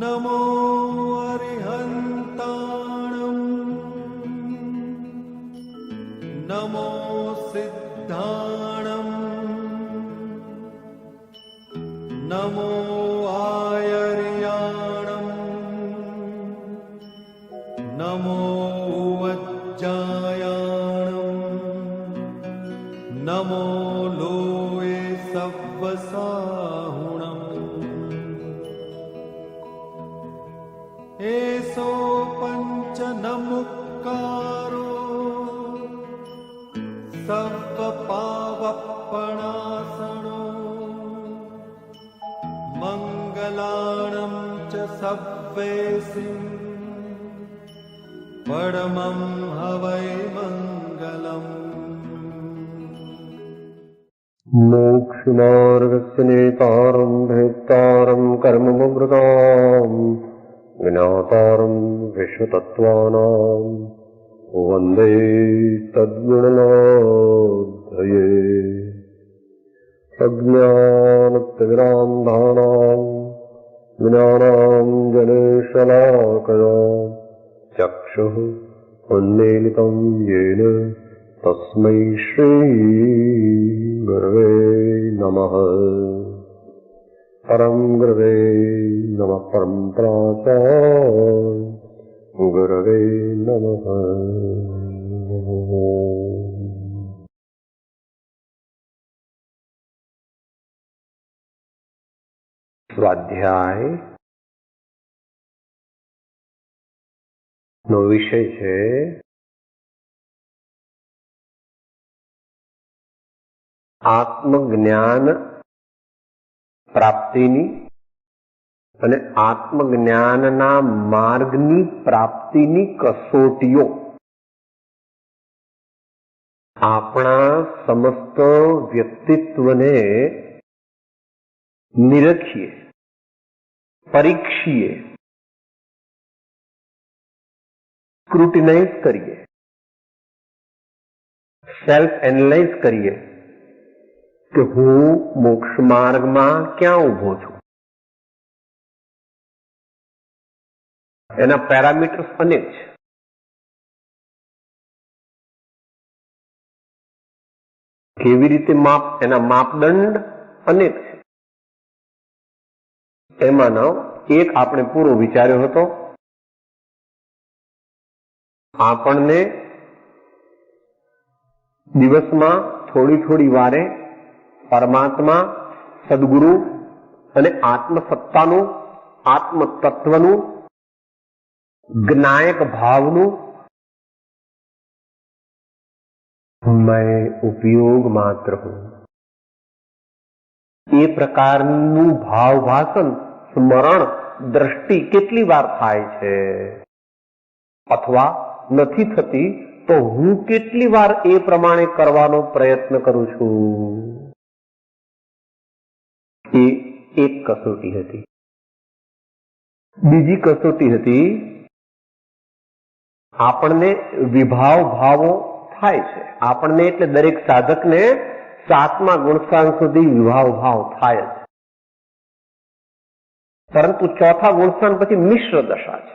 नमो अरिहन्ताणं नमो सिद्धाणं नमो आयर्याणं नमो वज्जायाणं नमो लोये सव्वसाहुणम् एसो पंच नमुक्कारो सव्वपावप्पणासनो मंगलाणं च सव्वेसिं परमं हवै मंगलम्। मोक्षमार्गस्य नेतारं भेत्तारं कर्ममृताम् ज्ञातारं विश्वतत्त्वानां वन्दे तद्गुणनाधये। अज्ञानतिमिरान्धानां ज्ञानाञ्जनशलाकया चक्षुः उन्मीलितं येन तस्मै श्रीगुरवे नमः। परं गुरवे नमः। परं प्राचार्य गुरवे नमः। સ્વાધ્યાય નો વિષય છે આત્મજ્ઞાન પ્રાપ્તિની અને આત્મજ્ઞાનના માર્ગની પ્રાપ્તિની કસોટીઓ આપણા સમસ્ત વ્યક્તિત્વને નિરખીએ, પરીક્ષીએ, સ્ક્રુટિનાઇઝ કરીએ, સેલ્ફ એનાલાઇઝ કરીએ કે હું મોક્ષ માર્ગમાં ક્યાં ઉભો છું. એના પેરામીટર્સ અનેક છે. કેવી રીતે એના માપદંડ અનેક છે. એમાંનો એક આપણે પૂરો વિચાર્યો હતો. આપણને દિવસમાં થોડી થોડી વારે પરમાત્મા, સદગુરુ અને આત્મસત્તાનું, આત્મતત્વનું, જ્ઞાયક ભાવનું मैं उपयोग मात्र हूं એ પ્રકારનું ભાવભાષણ, સ્મરણ, દ્રષ્ટિ કેટલી વાર થાય છે અથવા નથી થતી તો હું કેટલી વાર એ પ્રમાણે કરવાનો પ્રયત્ન કરું છું. એ એક કસોટી હતી. બીજી કસોટી હતી આપણને વિભાવ ભાવો થાય છે. આપણને એટલે દરેક સાધકને 7મા ગુણસ્થાન સુધી વિભાવ ભાવ થાય છે. પરંતુ 4થા ગુણસ્થાન પછી મિશ્ર દશા છે.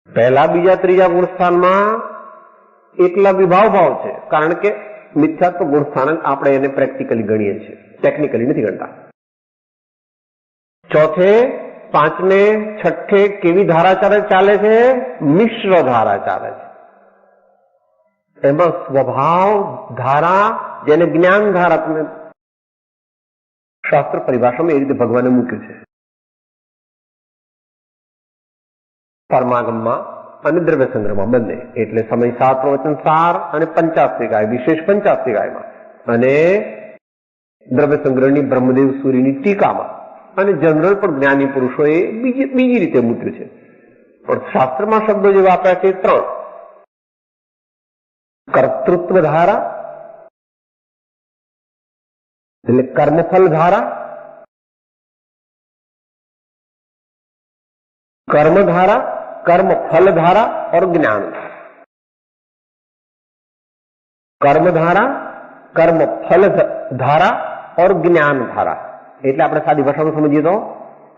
પહેલા, બીજા, ત્રીજા ગુણસ્થાનમાં એકલા વિભાવ ભાવ છે, કારણ કે મિથ્યાત્વ ગુણસ્થાન આપણે એને પ્રેક્ટિકલી ગણીએ છીએ, ટેકનિકલી નથી ગણતા. ચોથે, પાંચમે, છઠ્ઠે કેવી ધારા ચાલે છે? મિશ્ર ધારા ચાલે છે. એમાં સ્વભાવ ધારા, જેને જ્ઞાન ધારા તમે શાસ્ત્ર પરિભાષામાં એ રીતે ભગવાને મૂક્યું છે. પરમાગમમાં અને દ્રવ્ય સંગ્રહમાં બંને, એટલે સમય સાર, પ્રવચન સાર અને પંચાસ્ત્રિકાય, વિશેષ પંચાસ્ત્રિકાયમાં, અને દ્રવ્ય સંગ્રહની બ્રહ્મદેવ સૂર્યની ટીકામાં, અને જનરલ પણ જ્ઞાની પુરુષોએ બીજી રીતે મૂક્યું છે. પણ શાસ્ત્રમાં શબ્દો જે વાપર્યા છે 3: કર્તૃત્વ ધારા એટલે કર્મફલ ધારા, कर्म धारा, कर्म फल धारा और ज्ञान धारा. कर्म धारा, कर्म फल धारा और ज्ञान धारा. એટલે આપણે સાદી ભાષામાં સમજીએ તો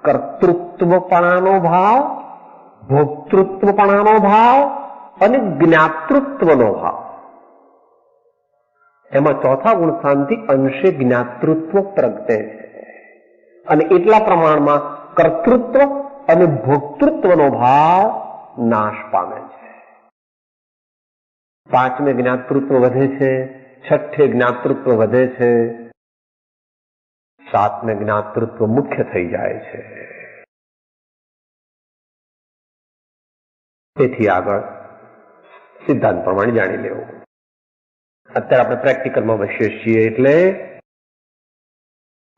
કર્તૃત્વપણાનો ભાવ, ભોક્તૃત્વપણાનો ભાવ અને જ્ઞાતૃત્વનો ભાવ. એમાં ચોથા ગુણ સ્થાનથી અંશે જ્ઞાતૃત્વ પ્રગટે છે અને એટલા પ્રમાણમાં કર્તૃત્વ અને ભોક્તૃત્વનો ભાવ નાશ પામે છે. પાંચમે જ્ઞાતૃત્વ વધે છે, છઠ્ઠે જ્ઞાતૃત્વ વધે છે, સાતમે જ્ઞાતૃત્વ મુખ્ય થઈ જાય છે. તેથી આગળ સિદ્ધાંત પ્રમાણે જાણી લેવું. અત્યારે આપણે પ્રેક્ટિકલમાં વસીએ છીએ એટલે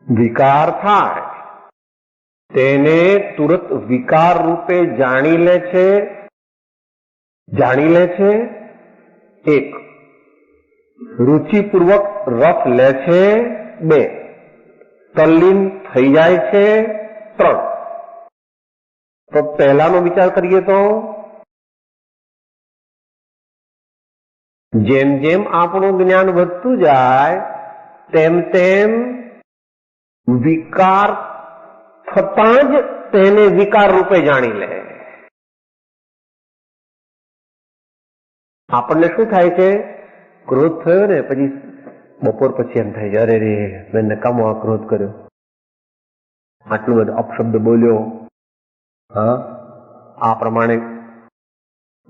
વિકાર થાય તેને તુરંત વિકાર રૂપે જાણી લે છે. એક, રુચિપૂર્વક રસ લે છે. બે, તલ્લીન થઈ જાય છે. ત્રણ, તો પહેલાનો વિચાર કરીએ તો જેમ જેમ આપણું જ્ઞાન વધતું જાય તેમ તેમ વિકાર થતાં જ તેને વિકાર રૂપે જાણી લે. આપણને શું થાય છે, ક્રોધ થયો ને પછી બપોર પછી એમ થાય અરે રે મેં નકામો આ ક્રોધ કર્યો, આટલું બધું અપશબ્દ બોલ્યો, હા આ પ્રમાણે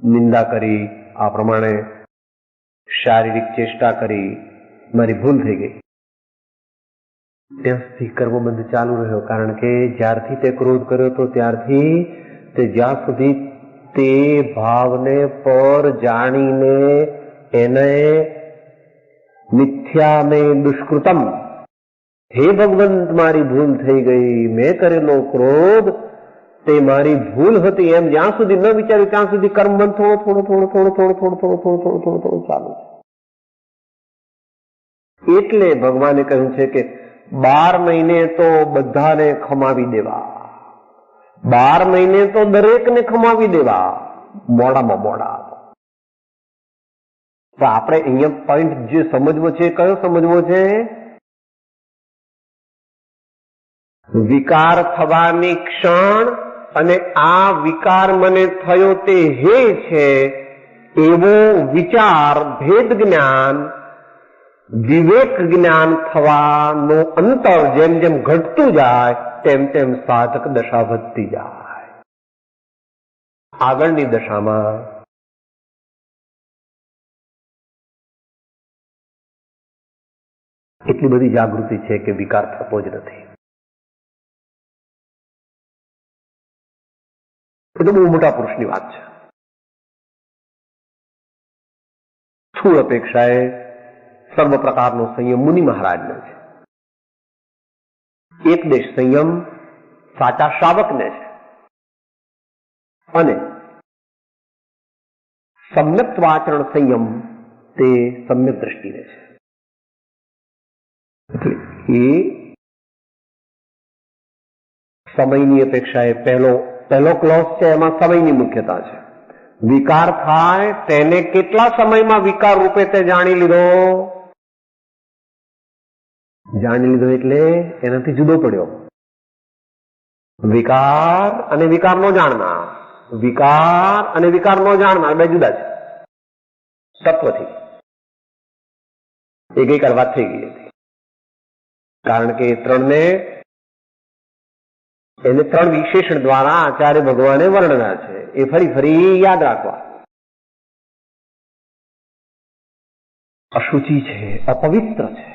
નિંદા કરી, આ પ્રમાણે શારીરિક ચેષ્ટા કરી, મારી ભૂલ થઈ ગઈ. ત્યાંથી કર્મબંધ ચાલુ રહ્યો, કારણ કે જ્યારથી તે ક્રોધ કર્યો તો ત્યારથી તે જ્યાં સુધી તે ભાવને પર જાણીને એને મિથ્યા મેં દુષ્કૃતમ, હે ભગવંત મારી ભૂલ થઈ ગઈ, મેં કરેલો ક્રોધ તે મારી ભૂલ હતી એમ જ્યાં સુધી ન વિચાર્યું ત્યાં સુધી કર્મબંધ થોડું ચાલુ છે. એટલે ભગવાને કહ્યું છે કે 12 મહિને તો બધાને ખમાવી દેવા, 12 મહિને તો દરેકને ખમાવી દેવા, મોડામાં મોડા. તો આપણે અહીંયા પોઈન્ટ જે સમજવો છે કયો સમજવો છે, વિકાર થવાની ક્ષણ અને આ વિકાર મને થયો તે હે છે એવો વિચાર, ભેદ જ્ઞાન, વિવેક જ્ઞાન થવાનો અંતર જેમ જેમ ઘટતું જાય તેમ તેમ સાધક દશા વધતી જાય. આગળની દશામાં એટલી બધી જાગૃતિ છે કે વિકાર થતો જ નથી. એ તો બહુ મોટા પુરુષની વાત છે. સ્થૂળ અપેક્ષાએ સર્વ પ્રકારનો સંયમ મુનિ મહારાજને છે. એક દેશ સંયમ સાચા શ્રાવકને છે અને સમ્યક્ત્વાચરણ સંયમ તે સમ્યક દ્રષ્ટિને છે. એટલે એ સમયની અપેક્ષાએ પહેલો ક્લોઝ છે એમાં સમયની મુખ્યતા છે. વિકાર થાય તેને કેટલા સમયમાં વિકાર રૂપે તે જાણી લીધો એટલે એનાથી જુદો પડ્યો. વિકાર અને વિકાર નો જાણનાર, વિકાર અને વિકાર નો જાણનાર બે જુદા છે તત્વથી. એ ગઈકાલ વાત થઈ ગઈ હતી, કારણ કે એને 3 વિશેષણ દ્વારા આચાર્ય ભગવાને વર્ણવ્યા છે. એ ફરી યાદ રાખવા. અશુચિ છે, અપવિત્ર છે,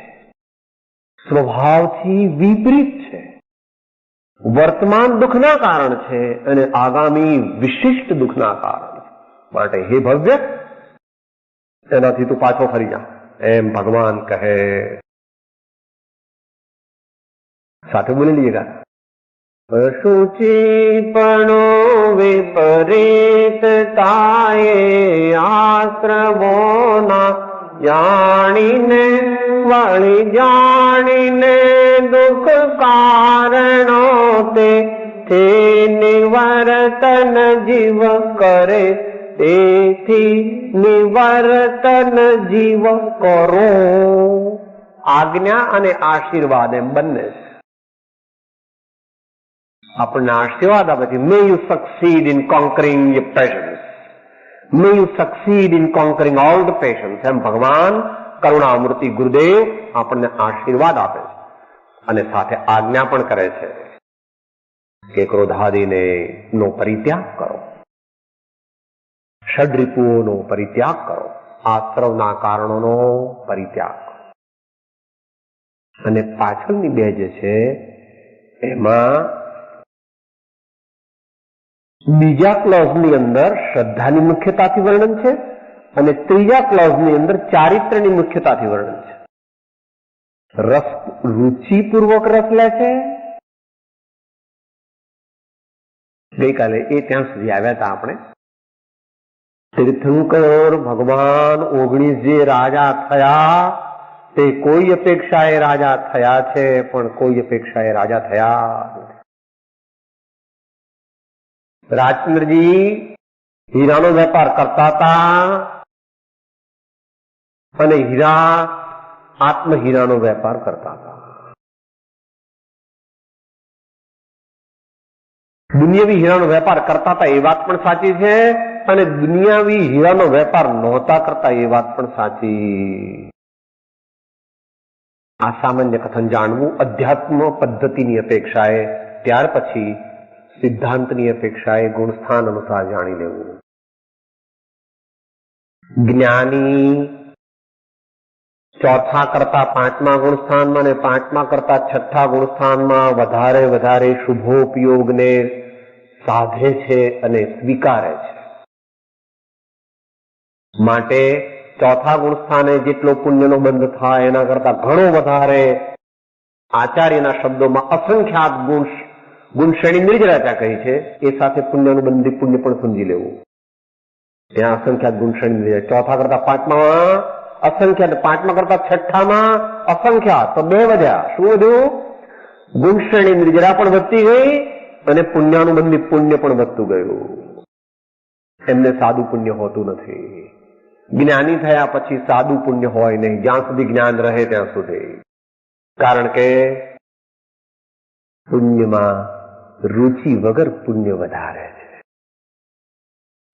સ્વભાવથી વિપરીત છે, વર્તમાન દુઃખના કારણ છે અને આગામી વિશિષ્ટ દુઃખના કારણ છે. માટે હે ભવ્ય, એનાથી તું પાછો ફરી જા એમ ભગવાન કહે. સાથે બોલી લીજેગા. અશુચિપણો વિપરીતતાએ આશ્રવોના જાણીને વળી જાણીને દુઃખ કારણો તે નિવર્તન જીવ કરે, તેથી નિવર્તન જીવ કરો. આજ્ઞા અને આશીર્વાદ એમ બંને છે. આપણને આશીર્વાદ આપે છે, may you succeed in conquering your passions, may you succeed in conquering all the passions. એમ ભગવાન કરુણામૂર્તિ ગુરુદેવ આપણને આશીર્વાદ આપે છે અને સાથે આજ્ઞા પણ કરે છે કે ક્રોધાદિને નો પરિત્યાગ કરો, ષડરિપુઓનો પરિત્યાગ કરો, આશ્રવના કારણોનો પરિત્યાગ કરો. અને પાછળની બે જે છે એમાં બીજા ક્લોઝની અંદર શ્રદ્ધાની મુખ્યતાથી વર્ણન છે અને ત્રીજા ક્લોઝની અંદર ચારિત્ર્યની મુખ્યતાથી વર્ણન છે. રસ રુચિપૂર્વક રસ લે છે. ગઈકાલે એ ત્યાં સુધી આવ્યા હતા આપણે. તીર્થંકર ભગવાન 19 જે રાજા થયા તે કોઈ અપેક્ષાએ રાજા થયા છે, પણ કોઈ અપેક્ષાએ રાજા થયા નથી. રાજચંદ્રજી હીરાનો વેપાર કરતા હતા અને આત્મહીરાનો વેપાર કરતા હતા. દુનિયાવી હીરાનો વેપાર કરતા હતા એ વાત પણ સાચી છે અને દુનિયાવી હીરાનો વેપાર નહોતા કરતા એ વાત પણ સાચી. આ સામાન્ય કથન જાણવું અધ્યાત્મ પદ્ધતિની અપેક્ષાએ, ત્યાર પછી સિદ્ધાંતની અપેક્ષાએ ગુણસ્થાન અનુસાર જાણી લેવું. જ્ઞાની ચોથા કરતા પાંચમા ગુણસ્થાનમાં અને પાંચમા કરતા છઠ્ઠા ગુણસ્થાનમાં વધારે શુભોપયોગને સાધે છે અને સ્વીકારે છે. માટે ચોથા ગુણસ્થાને જેટલો પુણ્યનો બંધ થાય એના કરતા ઘણો વધારે આચાર્યના શબ્દોમાં અસંખ્યાત ગુણશ્રેણી નિર્જરાતા કહી છે. એ સાથે પુણ્યાનુબંધી પુણ્ય પણ સમજી લેવું. ત્યાં અસંખ્યાત ગુણશ્રેણી ચોથા કરતા પાંચમા અસંખ્યાત, પાંચમા કરતા છઠ્ઠામાં અસંખ્યાત, તો બે વધ્યા. શું વધ્યું? ગુણશ્રેણી નિર્જરા પણ વધતી ગઈ અને પુણ્યાનુબંધી પુણ્ય પણ વધતું ગયું. એમને સાદું પુણ્ય હોતું નથી. જ્ઞાની થયા પછી સાદું પુણ્ય હોય નહીં, જ્યાં સુધી જ્ઞાન રહે ત્યાં સુધી. કારણ કે પુણ્યમાં રુચિ વગર પુણ્ય વધારે છે.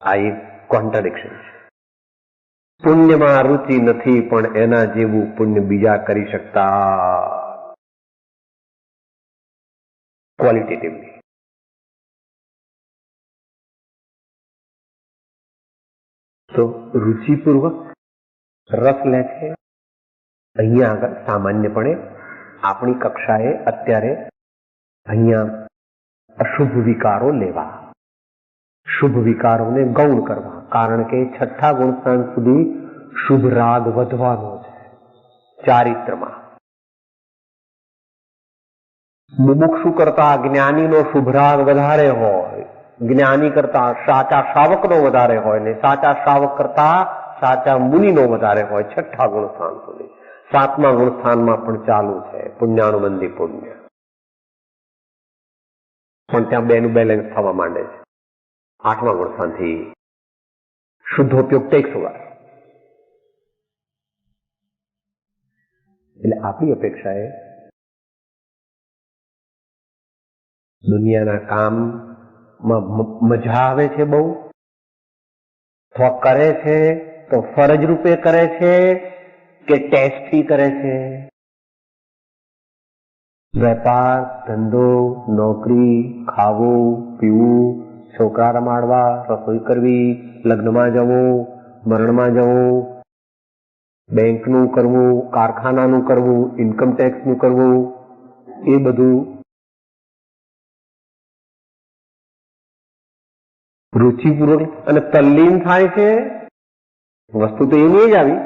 આ એક કોન્ટ્રાડિક્શન છે. પુણ્યમાં રુચિ નથી પણ એના જેવું પુણ્ય બીજા કરી શકતા. ક્વોલિટેટિવલી. તો રુચિપૂર્વક રસ લે છે. અહીંયા આગળ સામાન્યપણે આપણી કક્ષાએ અત્યારે અહીંયા અશુભ વિકારો લેવા, શુભ વિકારોને ગૌણ કરવા. કારણ કે છઠ્ઠા ગુણસ્થાન સુધી શુભ રાગ વધવાનો છે. ચારિત્રમાં મુમુક્ષુ કરતા જ્ઞાનીનો શુભ રાગ વધારે હોય, જ્ઞાની કરતા સાચા શ્રાવકનો વધારે હોય ને સાચા શ્રાવક કરતા સાચા મુનિનો વધારે હોય. છઠ્ઠા ગુણસ્થાન સુધી. સાતમા ગુણસ્થાનમાં પણ ચાલુ છે પુણ્યાનુબંધી પુણ્ય, પણ ત્યાં બેનું બેલેન્સ થવા માંડે છે. આઠમા ગુણસ્થાનથી શુદ્ધોપયોગ ટેક્સ ઓવર. એટલે આપણી અપેક્ષાએ દુનિયાના કામમાં મજા આવે છે બહુ, અથવા કરે છે તો ફરજ રૂપે કરે છે કે ટેસ્ટથી કરે છે. વેપાર, ધંધો, નોકરી, ખાવું, પીવું, છોકરા રમાડવા, રસોઈ કરવી, લગ્નમાં જવું, મરણમાં જવું, બેંકનું કરવું, કારખાનાનું કરવું, ઇન્કમટેક્સનું કરવું, એ બધું રુચિપૂર્વક અને તલ્લીન થાય છે. વસ્તુ તો એની જ આવી.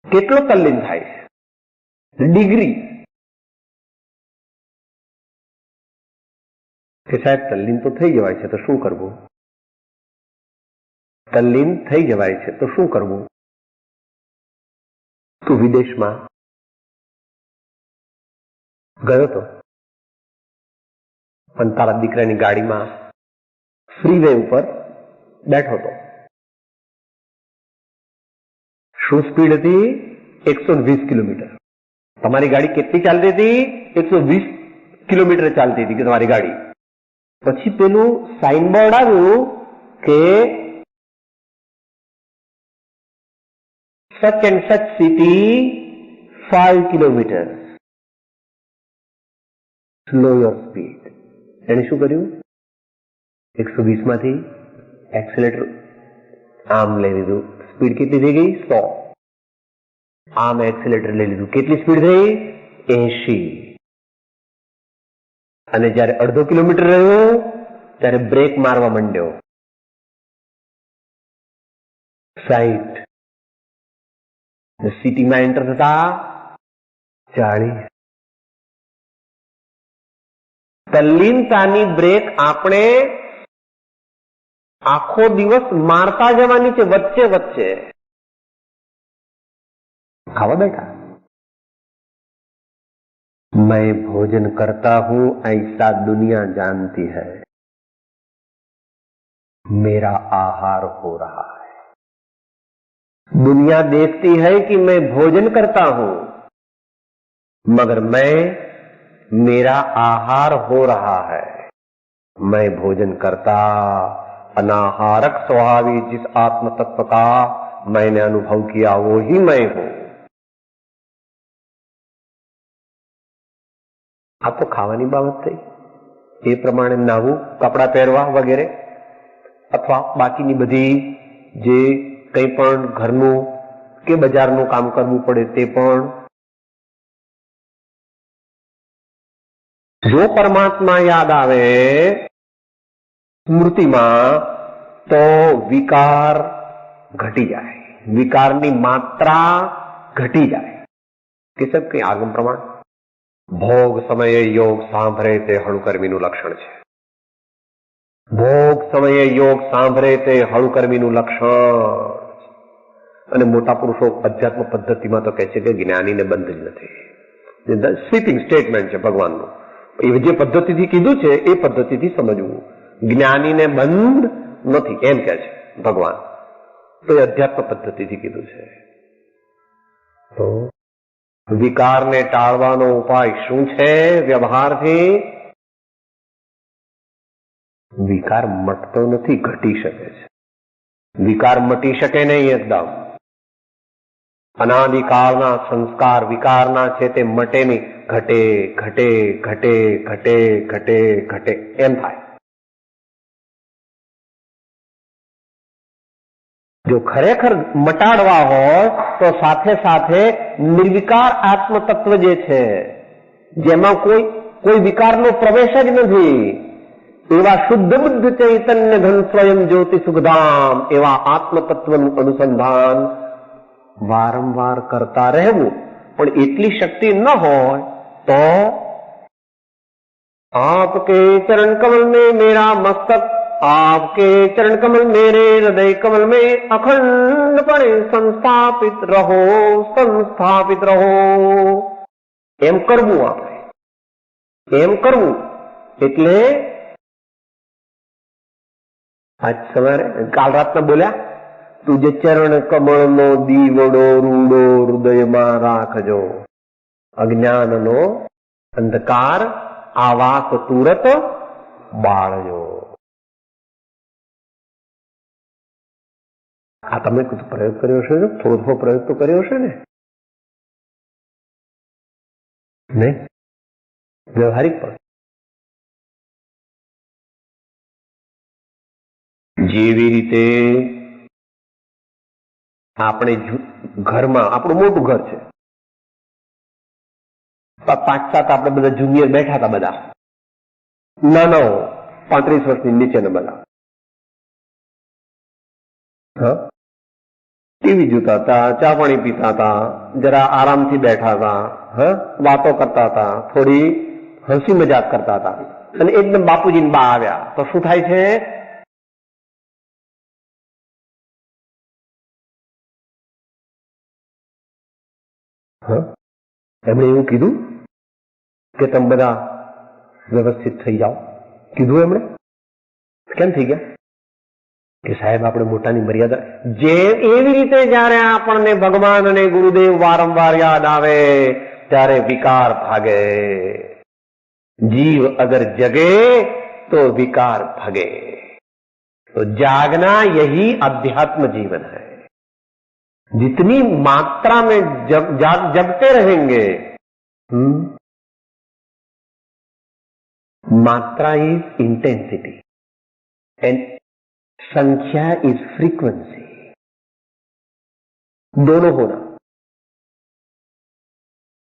કેટલો તલ્લીન થાય છે? ડિગ્રી કે સાહેબ તલ્લીન તો થઈ જવાય છે તો શું કરવું? તલ્લીન થઈ જવાય છે તો શું કરવું? તું વિદેશમાં ગયો તો પણ તારા દીકરાની ગાડીમાં ફ્રીવે ઉપર બેઠો હતો. શું સ્પીડ હતી? 120 કિલોમીટર. તમારી ગાડી કેટલી ચાલતી હતી? 120 કિલોમીટર ચાલતી હતી કે તમારી ગાડી. પછી પેલું સાઇનબોર્ડ આવ્યું કે such and such city 5 kilometre, slow your speed. એને શું કર્યું? 120 માંથી એક્સેલેટર આમ લઈ લીધું. સ્પીડ કેટલી થઈ ગઈ? 100. આમ એક્સેલેટર લઈ લીધું. કેટલી સ્પીડ થઈ? 80. અને જયારે અડધો કિલોમીટર રહ્યો ત્યારે બ્રેક મારવા માંડ્યો. 60. સિટીમાં એન્ટર થતા 40. તલ્લીનતાની બ્રેક આપણે આખો દિવસ મારતા જવાની છે, વચ્ચે વચ્ચે. ખાવા બેઠા, मैं भोजन करता हूं ऐसा दुनिया जानती है, मेरा आहार हो रहा है. दुनिया देखती है कि मैं भोजन करता हूं, मगर मेरा आहार हो रहा है. मैं भोजन करता अनाहारक स्वभावी जिस आत्म तत्व का मैंने अनुभव किया वो ही मैं हूं. આ તો ખાવાની બાબત થઈ. એ પ્રમાણે નાહવું, કપડા પહેરવા વગેરે, અથવા બાકીની બધી જે કંઈ પણ ઘરનું કે બજારનું કામ કરવું પડે તે પણ. જો પરમાત્મા યાદ આવે સ્મૃતિમાં તો વિકાર ઘટી જાય, વિકારની માત્રા ઘટી જાય. કે સાહેબ કઈ આગમ પ્રમાણ ભોગ સમયે યોગ સાંભળે તે હળુકર્મીનું લક્ષણ છે. ભોગ સમયે યોગ સાંભળે તે હળુકર્મીનું લક્ષણ. અને મોટા પુરુષો અધ્યાત્મ પદ્ધતિમાં તો કહે છે કે જ્ઞાનીને બંધ જ નથી. સ્વીપિંગ સ્ટેટમેન્ટ છે ભગવાનનું. એ જે પદ્ધતિથી કીધું છે એ પદ્ધતિથી સમજવું. જ્ઞાનીને બંધ નથી એમ કહે છે ભગવાન. તો એ અધ્યાત્મ પદ્ધતિથી કીધું છે. તો વિકારને ટાળવાનો ઉપાય શું છે? વ્યવહારથી વિકાર મટતો નથી, ઘટી શકે છે. વિકાર મટી શકે નહીં એકદમ. અનાદિકાળના સંસ્કાર વિકારના છે તે મટે નહીં, ઘટે ઘટે ઘટે ઘટે ઘટે ઘટે એમ થાય. જો ખરેખર મટાડવા હોય તો સાથે સાથે નિર્વિકાર આત્મ તત્વ જે છે, જેમાં કોઈ વિકારનો પ્રવેશ જ નથી, એવા શુદ્ધ બુદ્ધ ચૈતન્ય ઘન સ્વયં જ્યોતિ સુખધામ એવા આત્મ તત્વનું અનુસંધાન વારંવાર કરતા રહેવું. પણ એટલી શક્તિ ન હોય તો આપકે ચરણ કમલ में मेरा मस्तक, आपके चरण कमल मेरे हृदय कमल में अखंडपणे संस्थापित रहो, संस्थापित રહો. એમ કરવું આપણે. એમ કરવું એટલે આજ સવારે કાલ રાતના બોલ્યા, તુજે ચરણ કમળનો દીવડો રૂડો હૃદયમાં રાખજો, અજ્ઞાનનો અંધકાર આવાસ તુરત બાળજો. આ તમે પ્રયોગ કર્યો હશે, થોડો પ્રયોગ તો કર્યો હશે ને? નહીં? વ્યવહારિક પણ જેવી રીતે આપણે ઘરમાં, આપણું મોટું ઘર છે, 5-7 આપણે બધા જુનિયર બેઠા હતા, બધા નાના 35 વર્ષની નીચેના બધા. ટીવી જોતા હતા, ચા પાણી પીતા હતા, જરા આરામથી બેઠા હતા, વાતો કરતા હતા, થોડી હસી મજાક કરતા હતા, અને એકદમ બાપુજી બા આવ્યા તો શું થાય છે? એમણે એવું કીધું કે તમે બધા વ્યવસ્થિત થઈ જાઓ. કીધું એમણે? કેમ થઈ ગયા? કે સાહેબ આપણે મોટાની મર્યાદા. જે એવી રીતે જયારે આપણને ભગવાન અને ગુરુદેવ વારંવાર યાદ આવે ત્યારે વિકાર ભાગે. जीव अगर जगे तो विकार भगे. तो जागना यही अध्यात्म जीवन है. जितनी मात्रा में जगते रहेंगे, मात्रा इज इंटेंसिटी एंड संख्या इज फ्रीक्वेंसी. दोनों होना.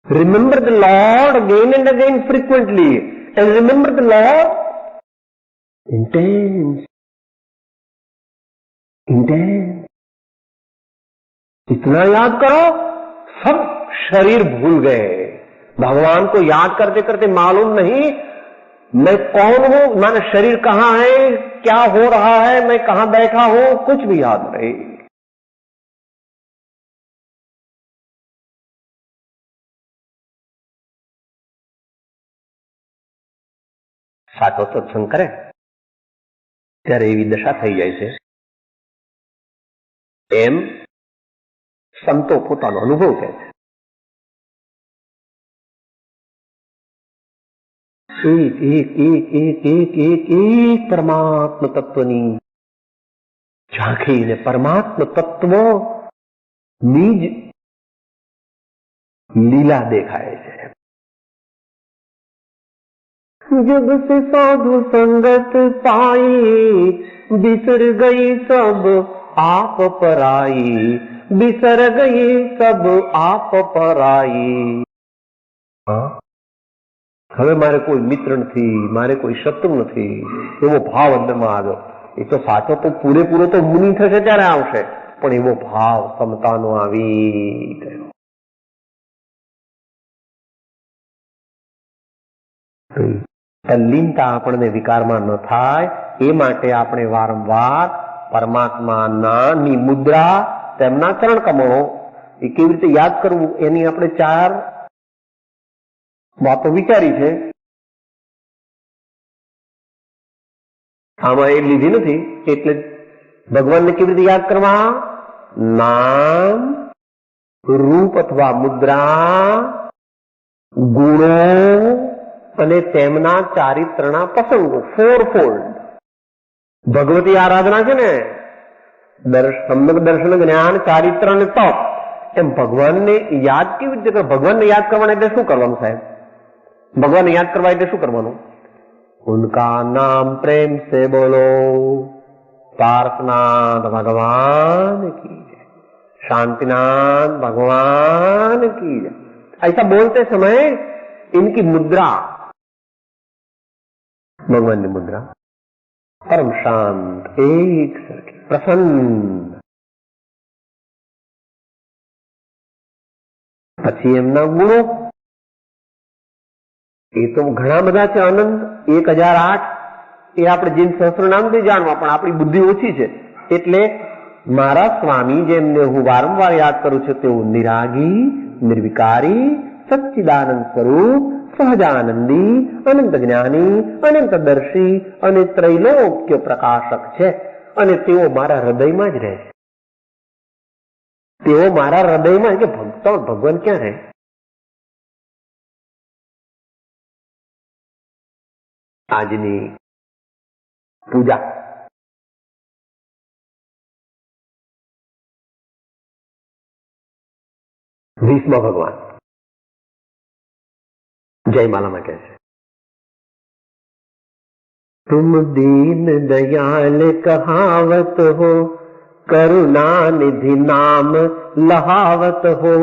Remember the Lord again and again frequently, and remember the Lord intense. इतना याद करो सब शरीर भूल गए. भगवान को याद करते करते मालूम नहीं मैं कौन हूं, मेरा शरीर कहां है, क्या हो रहा है, मैं कहां बैठा हूं, कुछ भी याद नहीं. સાચો સત્સંગ કરે ત્યારે એવી દશા થઈ જાય છે. એમ સંતો પોતાનો અનુભવ કહે છે. એક પરમાત્મા તત્વની ઝાંખીને પરમાત્મા તત્વની જ લીલા દેખાય છે. जब से साधु संगत पाई, बिसर गई सब आप पराई. बिसर गई सब आप पराई. હવે મારે કોઈ મિત્ર નથી, મારે કોઈ શત્રુ નથી, એવો ભાવ અંદરમાં આવ્યો. એ તો સાચો તો પૂરેપૂરો તો મુનિ થશે ત્યારે આવશે, પણ એવો ભાવ સમતાનો આવી ગયો. તલ્લીનતા આપણને વિકારમાં ન થાય એ માટે આપણે વારંવાર પરમાત્માની મુદ્રા, તેમના ચરણ કમળો એ કેવી રીતે યાદ કરવું એની આપણે 4 વાતો વિચારી છે. આમાં એ લીધી નથી એટલે ભગવાનને કેવી રીતે યાદ કરવા? નામ, રૂપ અથવા મુદ્રા, ગુણો અને તેમના ચારિત્રના પ્રસંગો. 4-fold ભગવતી આરાધના છે ને, સમ્યક દર્શન, જ્ઞાન, ચારિત્ર અને તપ. એમ ભગવાનને યાદ કેવી રીતે કરવા? ભગવાનને યાદ કરવાના એટલે શું કરવાનું સાહેબ? ભગવાનને યાદ કરવા એટલે શું કરવાનું? ઉનકા નામ પ્રેમ સે બોલો, પાર્થનાથ ભગવાન की जय, शांतिनाथ भगवान की जय. ऐसा बोलते समय इनकी मुद्रा, भगवान की मुद्रा परम शांत, एक सरखी, प्रसन्न. પછી એમના ગુણો એ તો ઘણા બધા છે, અનંત 1008. એ આપણે જીન સહસ્ત્ર નામથી જાણવા, પણ આપણી બુદ્ધિ ઓછી છે. એટલે મારા સ્વામી જેમને હું વારંવાર યાદ કરું છું તેઓ નિરાગી, નિર્વિકારી, સચ્ચિદાનંદ સ્વરૂપ, સહજાનંદી, અનંત જ્ઞાની, અનંતદર્શી અને ત્રૈલોક્ય પ્રકાશક છે. અને તેઓ મારા હૃદયમાં જ રહે છે. તેઓ મારા હૃદયમાં કે ભક્તો ભગવાન ક્યાં રહે? આજની પૂજા ભીષ્મ ભગવાન જયમાલામાં કહે છે, तुम दीन दयाल कहावत हो, करुणा निधि नाम लहावत हो.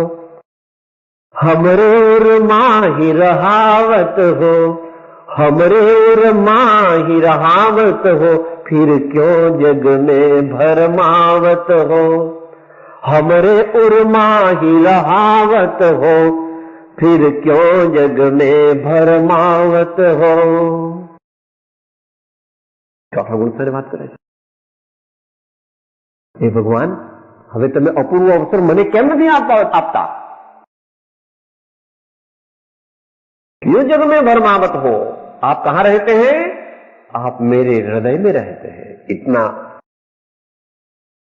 हमरे और माही रहावत हो, हमरे और माही रहावत हो. फिर क्यों जग में भरमावत हो. हमरे और माही रहावत हो, फिर क्यों जग में भरमावत हो. ચોથા ગુણ સાથે વાત કરે છે, हे भगवान હવે તમે અપૂર્વ અવસર મને કેમ નથી આપતા? क्यों जग में भरमावत हो? आप कहां रहते हैं? आप मेरे हृदय में रहते हैं.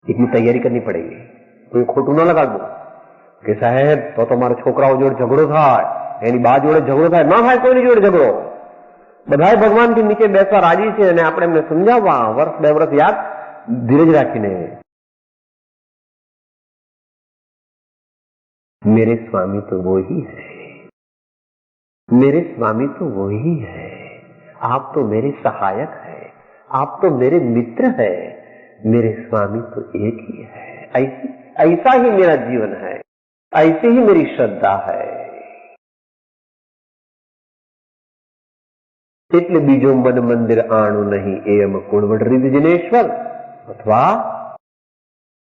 इतनी तैयारी करनी पड़ेगी, कोई खोटू ना लगा दो. કે સાહેબ તો મારા છોકરાઓ જોડે ઝઘડો થાય, એની બા જોડે ઝઘડો થાય, ના થાય કોઈની જોડે ઝઘડો. બધા ભગવાનથી નીચે બેસવા રાજી છે અને આપણે એમને સમજાવવા વર્ષ 2 વર્ષ યાદ ધીરજ રાખીને. मेरे स्वामी तो वो ही है, मेरे स्वामी तो वो ही है, आप तो मेरे सहायक है, आप तो मेरे मित्र है, मेरे स्वामी तो एक ही है. ऐसा ही मेरा जीवन है, ऐसी ही मेरी श्रद्धा है. એટલે બીજો મન મંદિર આણું નહીં એમ કુણવડ રીત જિનેશ્વર અથવા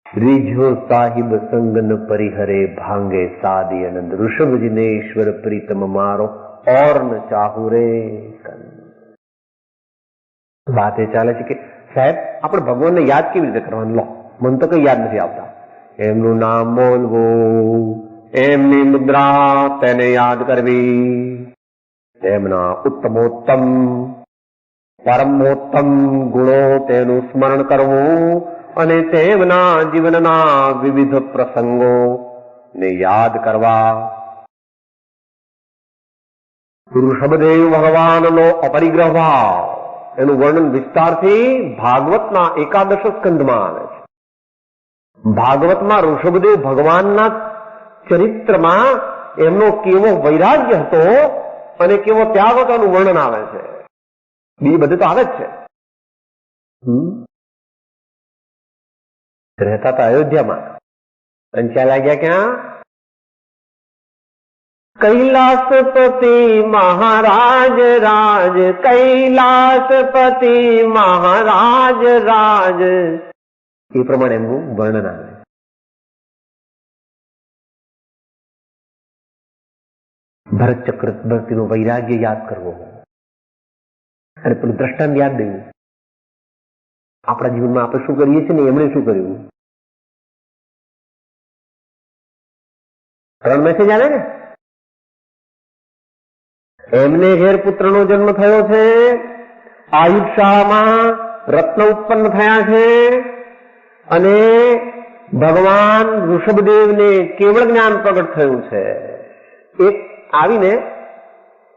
રીજો સાહિબ સંગન પરિહરે ભાંગે સાદી આનંદ ઋષભ જિનેશ્વર પ્રીતમ મારો ઓર ન ચાહુ રે. વાત એ ચાલે છે કે સાહેબ આપણે ભગવાનને યાદ કેવી રીતે કરવાનું? લો, મને તો કઈ યાદ નથી આવતા. એમનું નામ બોલવું, એમની મુદ્રા તેને યાદ કરવી, તેમના ઉત્તમોત્તમ પરમોત્તમ ગુણો તેનું સ્મરણ કરવું અને તેમના જીવનના વિવિધ પ્રસંગો ને યાદ કરવા. ઋષભદેવ ભગવાનનો અપરિગ્રહ ભાવ એનું વર્ણન વિસ્તારથી ભાગવતના 11 સ્કંદમાં આવે છે. ભાગવતમાં ઋષભદેવ ભગવાનના ચરિત્રમાં એમનો કેવો વૈરાગ્ય હતો અને કેવો ત્યાગ હતો એનું વર્ણન આવે છે. બીજી બધું તો આવે જ છે. રહેતા હતા અયોધ્યામાં અને ચાલ્યા ગયા ક્યાં? કૈલાસપતિ મહારાજ રાજ, કૈલાસપતિ મહારાજ રાજ, એ પ્રમાણે એમનું વર્ણન આવે. ભરત ચક્રવર્તીનો વૈરાગ્ય યાદ કરવો અને પેલું દ્રષ્ટાંત યાદ દેવું. આપણા જીવનમાં આપણે શું કરીએ છીએ ને એમણે શું કર્યું? 3 મેસેજ આવે ને. એમને ઘેર પુત્રનો જન્મ થયો છે, આયુષશાળામાં રત્ન ઉત્પન્ન થયા છે અને ભગવાન ઋષભદેવને કેવળ જ્ઞાન પ્રગટ થયું છે. એક આવીને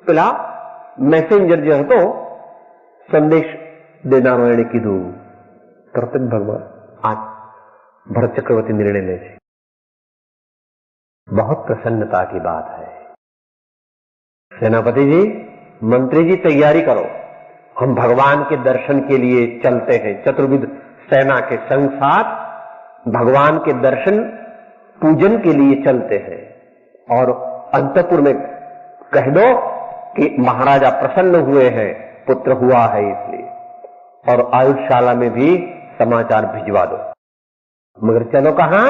પેલા મેસેન્જર જે હતો સંદેશ દેનારો એને કીધું, તરત જ ભગવાન આ भरत चक्रवर्ती निर्णय ले थे। बहुत प्रसन्नता की बात है। सेनापति जी, मंत्री जी तैयारी करो, हम भगवान के दर्शन के लिए चलते हैं। चतुर्विध सेना के संग साथ भगवान के दर्शन पूजन के लिए चलते हैं। और अंतपुर में कह दो कि महाराजा प्रसन्न हुए हैं, पुत्र हुआ है इसलिए, और आयुषशाला में भी समाचार भिजवा दो। मगर चलो कहां?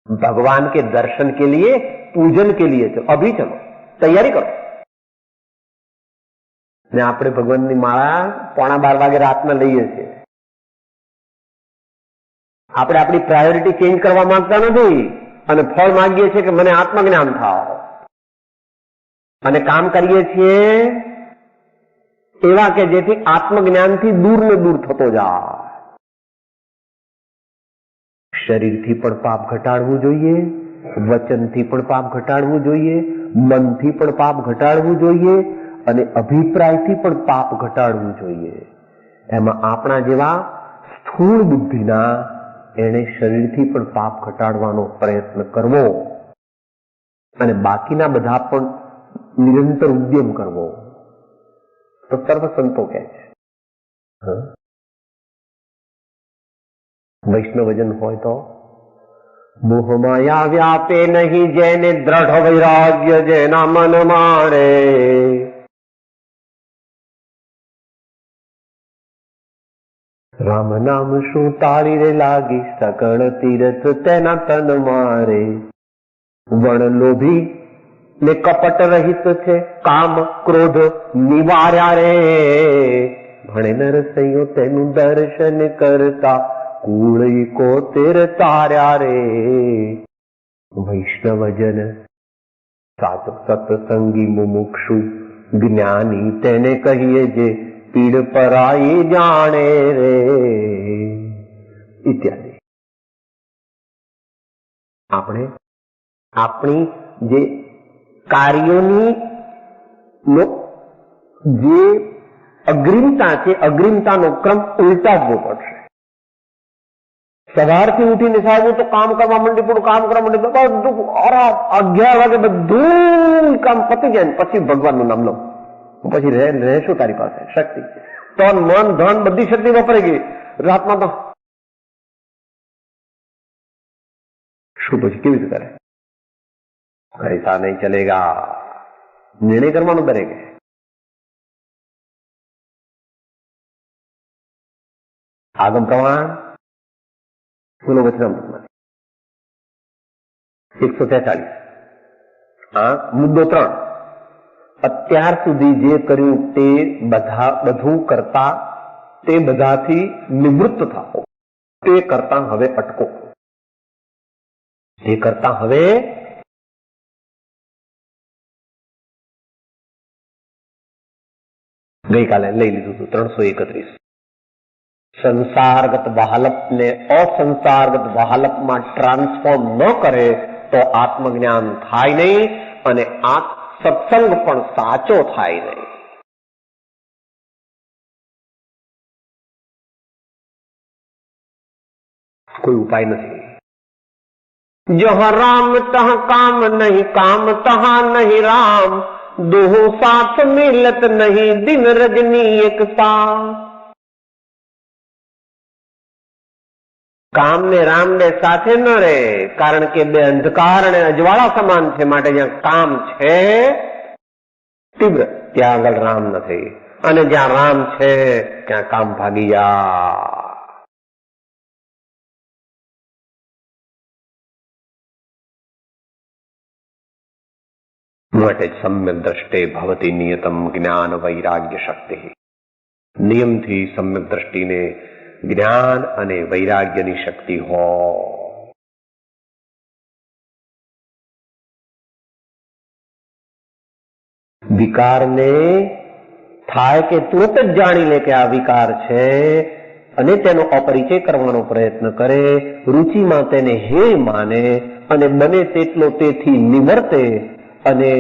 भगवान के दर्शन के लिए, पूजन के लिए चलो, अभी चलो, तैयारी करो। ने આપણે ભગવાનની માળા 11:15 વાગે રાતના લઈએ છીએ। આપણે આપણી પ્રાયોરિટી ચેન્જ કરવા માંગતા નથી અને ફળ માંગીએ છીએ કે મને આત્મજ્ઞાન થાઓ, અને કામ કરીએ છીએ એવા કે જેથી આત્મજ્ઞાનથી દૂર ને દૂર થતો જાય। શરીરથી પણ પાપ ઘટાડવું જોઈએ, વચનથી પણ પાપ ઘટાડવું જોઈએ, મનથી પણ પાપ ઘટાડવું જોઈએ, અને અભિપ્રાયથી પણ પાપ ઘટાડવું જોઈએ। એમાં આપણા જેવા સ્થૂળ બુદ્ધિના એને શરીરથી પણ પાપ ઘટાડવાનો પ્રયત્ન કરવો અને બાકીના બધા પણ નિરંતર ઉદ્યમ કરવો। તો સર્વ સંતો કહે છે વૈષ્ણવજન હોય તો મોહમાયા વ્યાપે નહીં જેને દ્રઢ વૈરાગ્ય જેના મન મારે। રામ નામ શું તાળી રે લાગી સકળ તીરથ તેના તન મારે। વણ લોભી ને કપટ રહિત છે કામ ક્રોધ નિવાર્યા રે। ભણે નરસૈયો તેનું દર્શન કરતા કુળઈ કો તેર તાર્યા રે। વૈષ્ણવજન સાત સત્સંગી મુમુક્ષુ જ્ઞાની તેને કહીએ જે પીડ પરાઈ જાણે રે ઇત્યાદિ। આપણે આપણી જે કાર્યોની જે અગ્રિમતા છે, અગ્રિમતાનો ક્રમ ઉલટાવવો પડશે. સવારથી ઉઠીને સાહેબ તો કામ કરવા માંડી, પૂરું કામ કરવા માંડી, બધું 11 વાગે બધું કામ પતી જાય ને પછી ભગવાનનું નામ લો, પછી રહેશું તારી પાસે શક્તિ, તન મન ધન બધી શક્તિ વપરાઈ ગઈ. રાતમાં તો શું પછી કેવી રીતે કરે? ऐसा नहीं चलेगा. निर्णय करवानो दरेक. આગમ પ્રમાણ બોલો વચનામૃતમાં 143. મુદ્દો 3. અત્યાર સુધી જે કર્યું તે બધું કરતા તે બધાથી નિવૃત્ત થાઓ. તે કરતા હવે અટકો. તે કરતા હવે ગઈકાલે લઈ લીધું હતું 331. સંસારગત વાહલપને અસંસારગત વાહલપમાં ટ્રાન્સફોર્મ ન કરે તો આત્મજ્ઞાન થાય નહીં અને સત્સંગ પણ સાચો થાય નહીં. કોઈ ઉપાય નથી. જહાં રામ તહાં કામ નહીં, કામ તહાં નહીં રામ, દોહો સાથ મિલત નહીં, દિન રજની એક સાથ. કામ ને રામ ને સાથે ન રહે, કારણ કે બે અંધકાર અને અજવાળા સમાન છે. માટે જ્યાં કામ છે તીવ્ર, ત્યાં આગળ રામ નથી, અને જ્યાં રામ છે ત્યાં કામ ભાગી જાય. માટે સમ્યક દ્રષ્ટે ભવતી નિયતમ જ્ઞાન વૈરાગ્ય શક્તિ. નિયમથી સમ્યક દ્રષ્ટિને જ્ઞાન અને વૈરાગ્યની શક્તિ હોય. વિકારને થાય કે તુરત જ જાણી લે કે આ વિકાર છે અને તેનો અપરિચય કરવાનો પ્રયત્ન કરે, રુચિમાં તેને હે માને અને બને તેટલો તેથી નિવર્તે, અને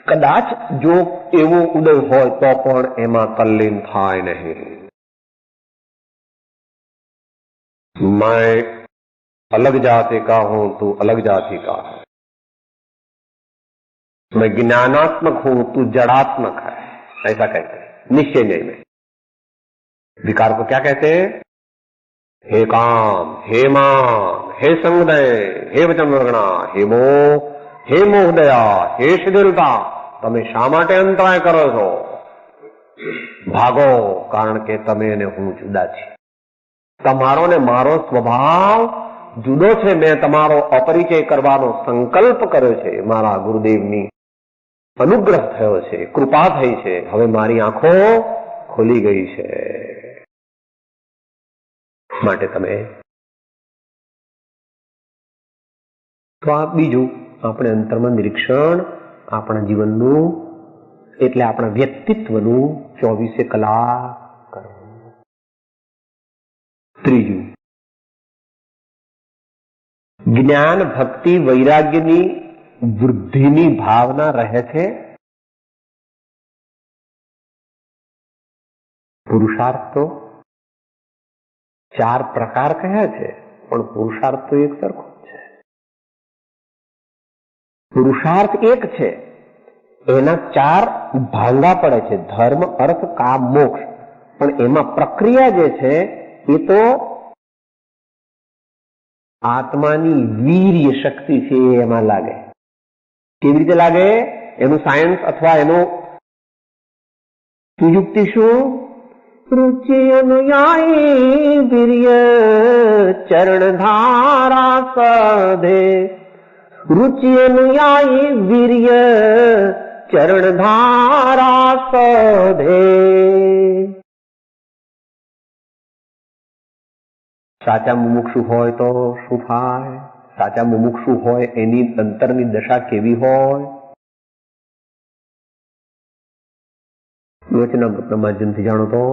કદાચ જો એવો ઉદય હોય તો પણ એમાં તલ્લીન થાય નહીં. मैं अलग जाति का हूं, तू अलग जाति का है. मैं ज्ञानात्मक हूं, तू जड़ात्मक है. ऐसा कहते हैं निश्चय नहीं में. विकार को क्या कहते हैं? हे काम, हे मान, हे संगदय, हे वचन वर्गणा, हे मोहदया, हे शिथिलता, તમે શા માટે અંતરાય કરો છો? ભાગો, કારણ કે તમે અને હું જુદા છીએ. તમારો ને મારો સ્વભાવ જુદો છે. મેં તમારો અપરિચય કરવાનો સંકલ્પ કર્યો છે. મારા ગુરુદેવની અનુગ્રહ થયો છે, કૃપા થઈ છે. હવે મારી આંખો ખુલી ગઈ છે. માટે તમે તો આ બીજું આપણે અંતરમાં નિરીક્ષણ આપણા જીવનનું એટલે આપણા વ્યક્તિત્વનું 24 કલાક કરવું. ત્રીજું, જ્ઞાન ભક્તિ વૈરાગ્યની વૃદ્ધિની ભાવના રહે છે. પુરુષાર્થ તો 4 પ્રકાર કહ્યા છે, પણ પુરુષાર્થ તો એક સરખો છે. પુરુષાર્થ એક છે, એના 4 ભાંગા પડે છે: ધર્મ, અર્થ, કામ, મોક્ષ. પણ એમાં પ્રક્રિયા જે છે એ તો આત્માની વીર્ય શક્તિ છે એમાં લાગે. કેવી રીતે લાગે? એનું સાયન્સ અથવા એનું યુક્તિ શું? રુચિ અનુયાયી વીર્ય ચરણ ધારા સધે. રુચિ અનુયાયી વીર્ય ચરણ ધારા સધે. સાચા મુમુક્ષુ હોય તો શું થાય? સાચા મુમુક્ષુ હોય એની અંતરની દશા કેવી હોય? વચનામૃતના માધ્યમથી જાણો તો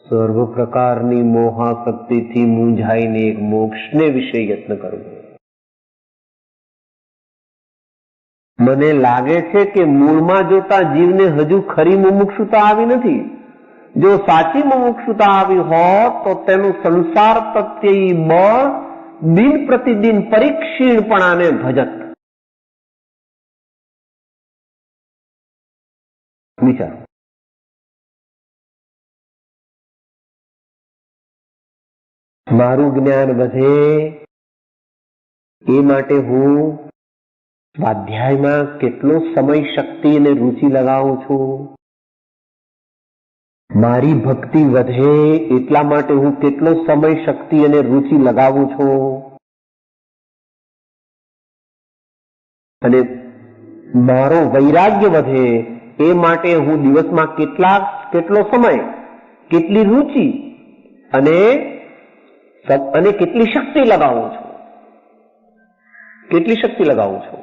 સર્વ પ્રકારની મોહાશક્તિથી મૂંઝાઈને એક મોક્ષને વિશે યત્ન કરવો. મને લાગે છે કે મૂળમાં જોતા જીવને હજુ ખરી મુમુક્ષુતા આવી નથી. જો સાચી મુમુક્ષુતા આવી હોત તો તેનું સંસાર પ્રત્યે બળ દિન પ્રતિદિન પરીક્ષીણપણાને ભજત. વિચારો. મારું જ્ઞાન વધે એ માટે હું સ્વાધ્યાયમાં કેટલો સમય, શક્તિ અને રુચિ લગાવું છું. મારી ભક્તિ વધે એટલા માટે હું કેટલો સમય, શક્તિ અને રુચિ લગાવું છું. અને મારો વૈરાગ્ય વધે એ માટે હું દિવસમાં કેટલો સમય, કેટલી રુચિ અને કેટલી શક્તિ લગાવું છું. કેટલી શક્તિ લગાવું છું.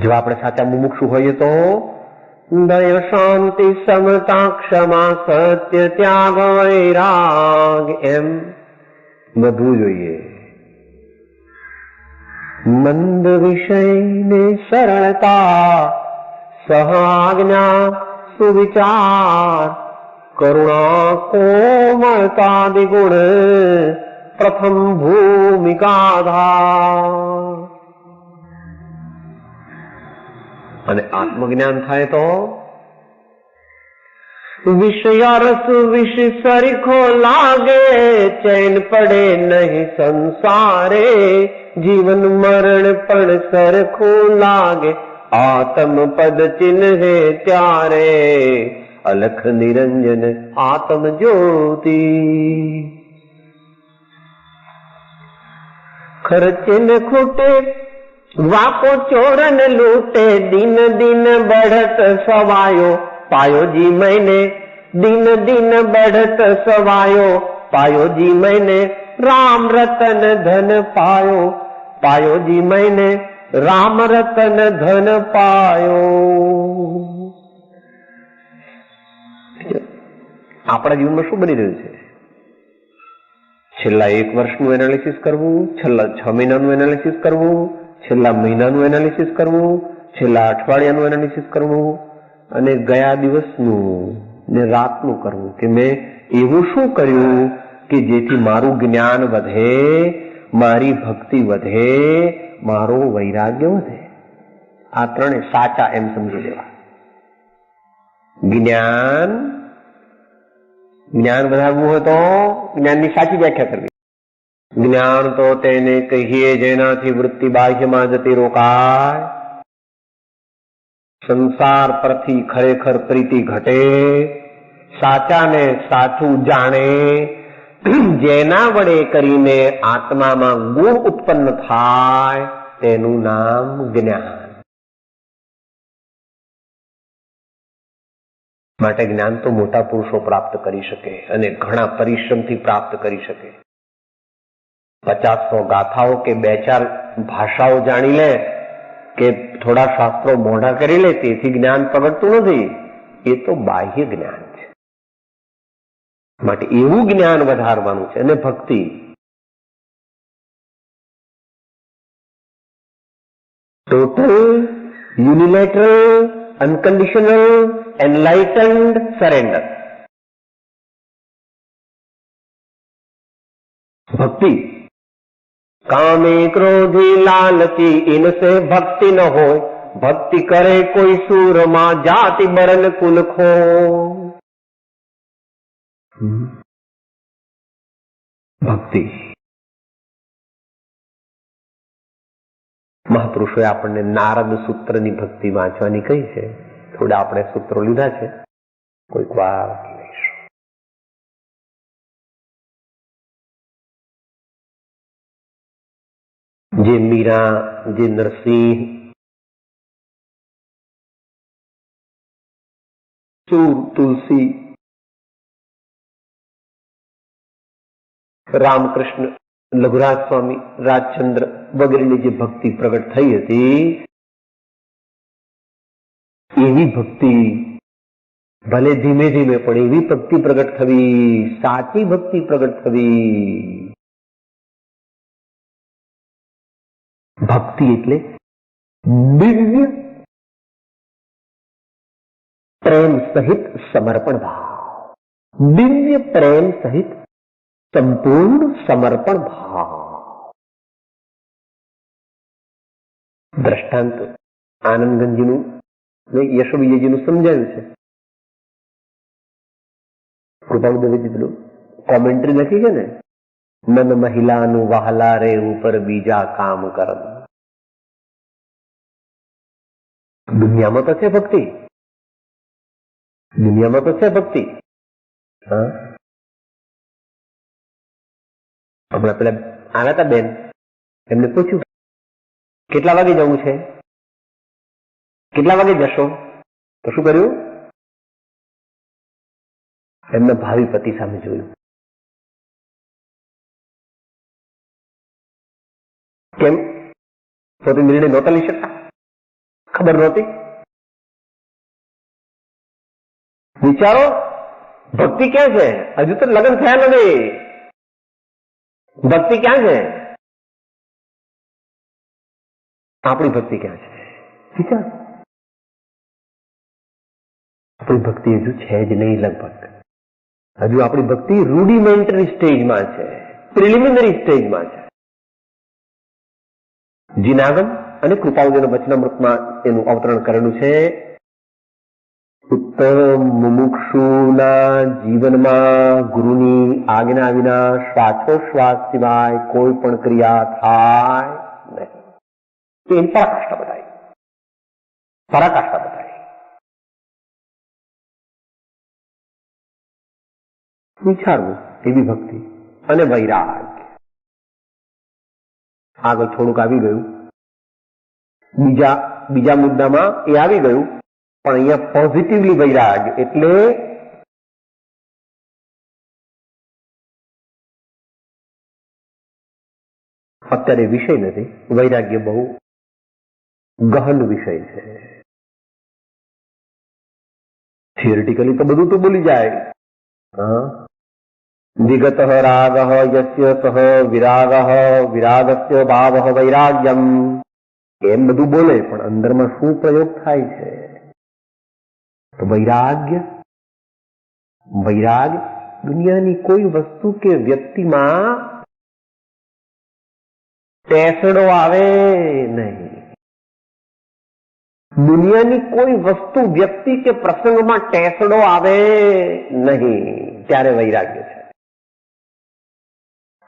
જો આપણે સાચા મુમુક્ષુ હોઈએ તો દયા, શાંતિ, સમતા, ક્ષમા, સત્ય, ત્યાગ, વૈરાગ એમ બધું જોઈએ. મંદ વિષયને સરળતા, સહાજ્ઞા, સુવિચાર, કરુણા, કોમળતા, દિગુણ પ્રથમ ભૂમિકાધાર. અને આત્મજ્ઞાન થાય તો વિષય રસ વિષ સરખો લાગે, ચૈન પડે નહીં સંસારે, જીવન મરણ પણ સરખું લાગે, આત્મ પદ ચિહ્ને ત્યારે, અલખ નિરંજન આત્મ જ્યોતિ. ખર્ચે ન ખૂટે વાકો ચોરન લૂટે, દિન દિન बढ़त સવાયો, પાયો જી मैंने दिन दिन बढ़त સવાયો, પાયો જી मैंने राम रतन धन पायो, पायो जी मैंने राम रतन धन पायो. આપણા જીવનમાં શું બની રહ્યું છે? છેલ્લા 1 વર્ષનું એનાલિસિસ કરવું, છેલ્લા 6 મહિનાનું એનાલિસિસ કરવું, છેલ્લા મહિનાનું એનાલિસિસ કરવું, છેલ્લા અઠવાડિયાનું એનાલિસિસ કરવું અને ગયા દિવસનું ને રાતનું કરવું કે મેં એવું શું કર્યું કે જેથી મારું જ્ઞાન વધે, મારી ભક્તિ વધે, મારું વૈરાગ્ય વધે. આ ત્રણે સાચા એમ સમજી લેવા. જ્ઞાન વધારવું હોય તો જ્ઞાનની સાચી વ્યાખ્યા કરવી. જ્ઞાન તો તેને કહીએ જેનાથી વૃત્તિ બાહ્યમાં જતી રોકાય, સંસાર પરથી ખરેખર પ્રીતિ ઘટે, સાચાને સાચું જાણે, જેના વડે કરીને આત્મામાં ગુણ ઉત્પન્ન થાય તેનું નામ જ્ઞાન. માટે જ્ઞાન તો મોટા પુરુષો પ્રાપ્ત કરી શકે અને ઘણા પરિશ્રમથી પ્રાપ્ત કરી શકે. 50 ગાથાઓ કે 2-4 ભાષાઓ જાણી લે કે થોડા શાસ્ત્રો મોઢા કરી લે તેથી જ્ઞાન પ્રગટતું નથી. એ તો બાહ્ય જ્ઞાન છે. માટે એવું જ્ઞાન વધારવાનું છે. અને ભક્તિ ટોટલ, યુનિલેટરલ, અનકન્ડિશનલ, એનલાઇટન્ડ સરેન્ડર. भक्ति कामे क्रोधी लालची इनसे भक्ति न हो, भक्ति करे कोई सूरमा जाति बरन कुल खो. ભક્તિ મહાપુરુષોએ આપણને નારદ સૂત્રની ભક્તિ વાંચવાની કહી છે. થોડા આપણે સૂત્રો લીધા છે, કોઈક વાર લઈશું. જે મીરા, જે નરસિંહ, ચૂર, તુલસી, રામકૃષ્ણ, લઘુરાજ સ્વામી, રાજચંદ્ર વગેરેની જે ભક્તિ પ્રગટ થઈ હતી, એવી ભક્તિ ભલે ધીમે ધીમે પણ એવી ભક્તિ પ્રગટ થવી, સાચી ભક્તિ પ્રગટ થવી. ભક્તિ એટલે દિવ્ય પ્રેમ સહિત સમર્પણ ભાવ, દિવ્ય પ્રેમ સહિત સંપૂર્ણ સમર્પણ ભાવ. દ્રષ્ટાંત આનંદગંજીનું યશોવિજયજીનું સમજાયું છે. કૃપાબુદ્ધજી પેલું કોમેન્ટ્રી લખી છે ને, મન મહિલાનું વહાલા રે ઉપર બીજા કામ કરમ. દુનિયામાં તો છે ભક્તિ, દુનિયામાં તો છે ભક્તિ. હા, હમણાં પેલા આવ્યા હતા બેન, એમને પૂછ્યું કેટલા વાગે જવું છે, કેટલા વાગે જશો? તો શું કર્યું? એમના ભાવિ પતિ સામે જોયું. કેમ? પોતે નિર્ણય નહોતા લઈ શકતા, ખબર નહોતી. વિચારો, ભક્તિ ક્યાં છે? હજુ તો લગ્ન થયા નથી, ભક્તિ ક્યાં છે? આપણી ભક્તિ ક્યાં છે? વિચાર. આપણી ભક્તિ હજુ છે જ નહીં. લગભગ હજુ આપણી ભક્તિ રૂડિમેન્ટરી સ્ટેજમાં છે, પ્રિલિમિનરી સ્ટેજમાં છે. જીનાગમ અને કૃપાવદીના વચનામૃતમાં એનું અવતરણ કરેલું છે. ઉત્તમ મુમુક્ષુના જીવનમાં ગુરુની આજ્ઞા વિના શ્વાસોશ્વાસ સિવાય કોઈ પણ ક્રિયા થાય નહીં. એની પરાકાષ્ઠા બતાવી, પરાકાષ્ઠા બતાવી. વિચારવું એવી ભક્તિ અને વૈરાગ. આગળ થોડુંક આવી ગયું, બીજા મુદ્દામાં એ આવી ગયું, પણ અહીંયા પોઝિટિવલી વૈરાગ એટલે અત્યારે વિષય નથી. વૈરાગ્ય બહુ ગહન વિષય છે. થિયરિટિકલી તો બધું તો બોલી જાય. વિગત રાગ યસ્ય સહ વિરાગ વિરાગસ્ય ભાવ વૈરાગ્યમ, એમ બધું બોલે, પણ અંદરમાં શું પ્રયોગ થાય છે? તો વૈરાગ્ય, વૈરાગ દુનિયાની કોઈ વસ્તુ કે વ્યક્તિમાં ટેસડો આવે નહીં. દુનિયાની કોઈ વસ્તુ, વ્યક્તિ કે પ્રસંગમાં ટેસડો આવે નહીં, ત્યારે વૈરાગ્ય છે.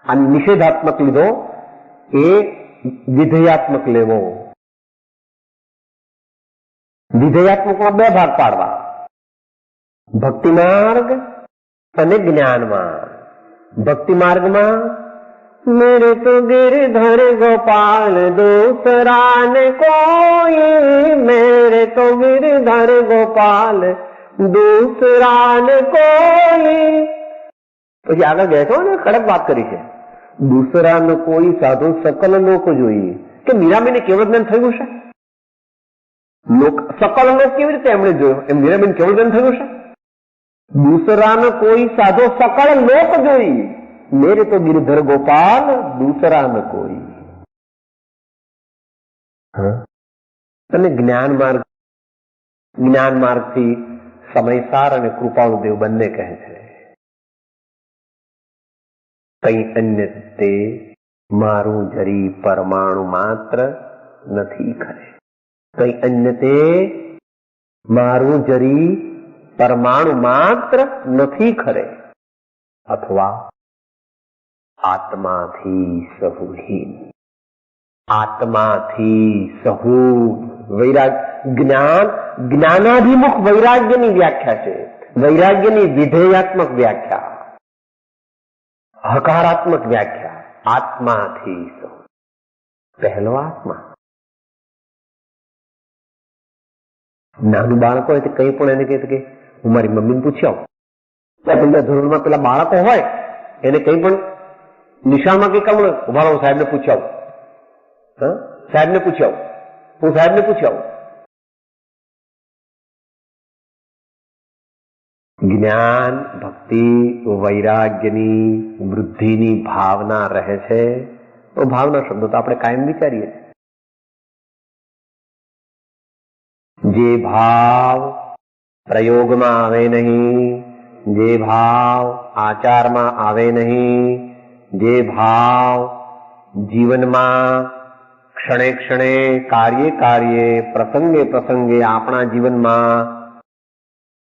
આ નિષેધાત્મક લીધો, એ વિધેયાત્મક લેવો. વિધેયાત્મકમાં બે ભાગ પાડવા, ભક્તિ માર્ગ અને જ્ઞાન માર્ગ. ભક્તિ માર્ગમાં मेरे तो गिरधर गोपाल दूसरा ने कोई, मेरे तो गिरधर गोपाल दूसरा ने कोई. પછી આગળ બેઠો ને કડક વાત કરી છે. દૂસરા ને કોઈ સાધુ સકલ લોક જોઈએ, કે મીરાબેન કેવળ જ્ઞાન થયું છે? સકલ લોક કેવી રીતે એમણે જોયું? એમ મીરાબેન કેવળ જ્ઞાન થયું છે? દૂસરા ને કોઈ સાધુ સકળ લોક જોઈ, मेरे तो गिरधर गोपाल दूसरा न कोई. અને જ્ઞાન માર્ગથી સમયસાર અને કૃપાળુદેવ બંને કહે છે, કઈ અન્ય તે મારું જરી પરમાણુ માત્ર નથી ખરે. કઈ અન્ય તે મારું જરી પરમાણુ માત્ર નથી ખરે. અથવા આત્માથી સહુહીન, આત્માથી સહુ. વૈરાગ જ્ઞાન, જ્ઞાનાભિમુખ વૈરાગ્યની વ્યાખ્યા છે. વૈરાગ્યની વિધેયાત્મક વ્યાખ્યા, હકારાત્મક વ્યાખ્યા, આત્માથી સહુ. પહેલો આત્મા. નાનું બાળક હોય તો કઈ પણ એને કહે કે હું મારી મમ્મીને પૂછી આવું. પહેલા ધોરણમાં પેલા બાળકો હોય એને કઈ પણ નિશાળમાં કઈ કામ ઉભા રહો, સાહેબને પૂછી આવું, સાહેબને પૂછી આવું, હું સાહેબને પૂછી આવું. જ્ઞાન, ભક્તિ, વૈરાગ્યની વૃદ્ધિની ભાવના રહે છે. તો ભાવના શબ્દો તો આપણે કાયમ વિચારીએ છીએ. જે ભાવ પ્રયોગમાં આવે નહીં, જે ભાવ આચારમાં આવે નહીં, જે ભાવ જીવનમાં ક્ષણે ક્ષણે કાર્યે કાર્યે પ્રસંગે પ્રસંગે આપણા જીવનમાં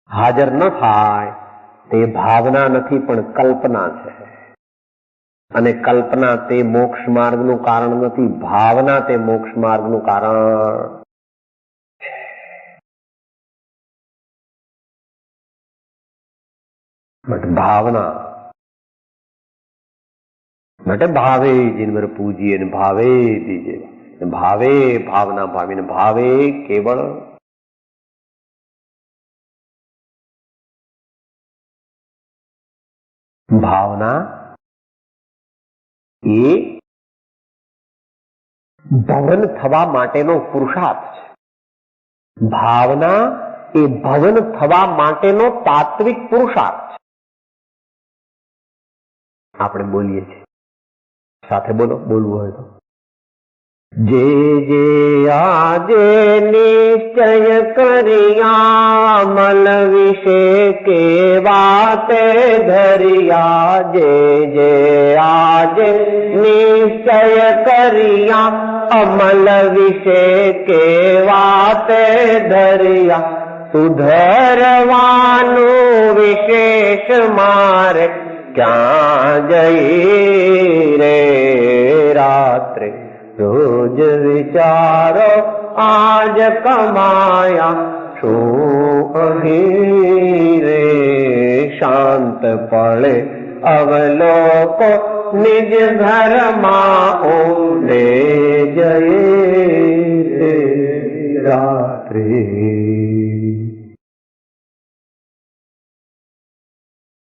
હાજર ન થાય તે ભાવના નથી પણ કલ્પના છે. અને કલ્પના તે મોક્ષ માર્ગનું કારણ નથી, ભાવના તે મોક્ષ માર્ગનું કારણ. બટ ભાવના માટે ભાવે જીનવર પૂજીએ ને ભાવે દીજે, ભાવે ભાવના ભાવીને ભાવે કેવળ ભાવના એ ભવન થવા માટેનો પુરુષાર્થ છે. ભાવના એ ભવન થવા માટેનો તાત્વિક પુરુષાર્થ છે. આપણે બોલીએ છીએ, સાથે બોલો, બોલવું હોય તો. જે જે આજે નિશ્ચય કર્યા મલ વિશે કે વાતે ધર્યા, જે જે આજે નિશ્ચય કર્યા અમલ વિશે કે વાતે ધર્યા, સુધરવાનું વિશેષ મારે ક્યાં જઈ રે રાત્રે, રોજ વિચારો આજ કમાયા શું અહીં રે, શાંત પડે અવલોકો નિજ ઘરમાં ઊંડે જઈ રે રાત્રે.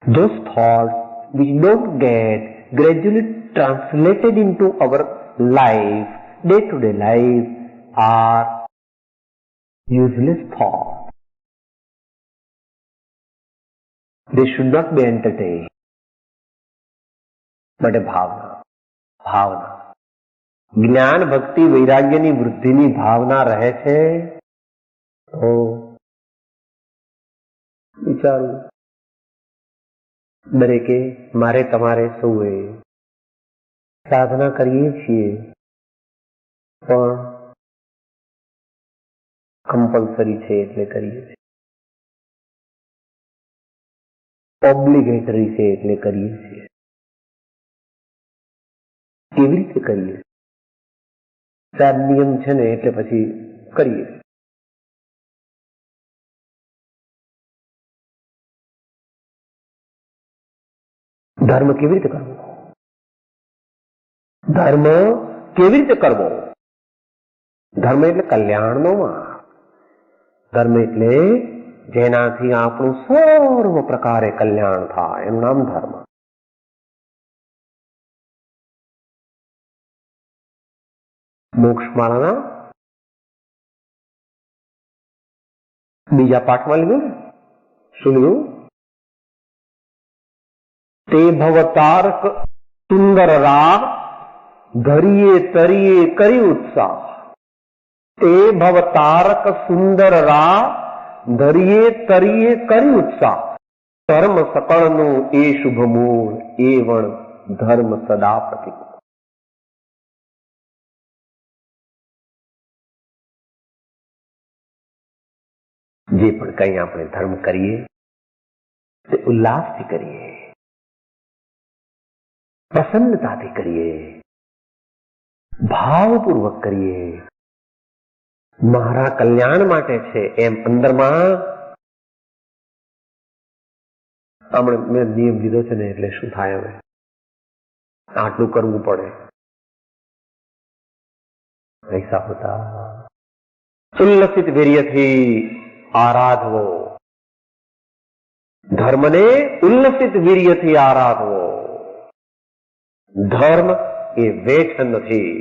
Those thoughts which don't get gradually translated into our life, day-to-day life, are useless thoughts. They should not be entertained. But a ભાવના જ્ઞાન ભક્તિ વૈરાગ્યની વૃદ્ધિની ભાવના રહે છે તો વિચારું દરેકે મારે તમારે સૌએ સાધના કરીએ છીએ પણ કમ્પલસરી છે એટલે કરીએ છીએ, ઓબ્લિગેટરી છે એટલે કરીએ છીએ. કેવી રીતે કરીએ? ચાર નિયમ છે ને એટલે પછી કરીએ. ધર્મ કેવી રીતે કરવો? ધર્મ કેવી રીતે કરવો? ધર્મ એટલે કલ્યાણનો માર્ગ. ધર્મ એટલે જેનાથી આપણું સર્વ પ્રકારે કલ્યાણ થાય એનું નામ ધર્મ. મોક્ષમાળાના બીજા પાઠમાં લીધું ને, શું લીધું? તે ભવતારક સુંદર રાગ ધરીએ તરીએ કરી ઉત્સાહ. તે ભવતારક સુંદર રાગ ધરીએ તરીએ કરી ઉત્સાહ. ધર્મ સકળનું એ શુભ મૂળ એ વણ ધર્મ સદા પ્રતિક. જે પણ કંઈ આપણે ધર્મ કરીએ તે ઉલ્લાસથી કરીએ, પ્રસન્નતાથી કરીએ, ભાવપૂર્વક કરીએ. મારા કલ્યાણ માટે છે એમ અંદરમાં આપણે મેં નિયમ લીધો છે ને એટલે શું થાય? હવે આટલું કરવું પડે. ऐसा होता उल्लसित वीर्यથી આરાધવો. ધર્મને ઉલ્લસિત વીર્યથી આરાધવો. ધર્મ એ વેઠ નથી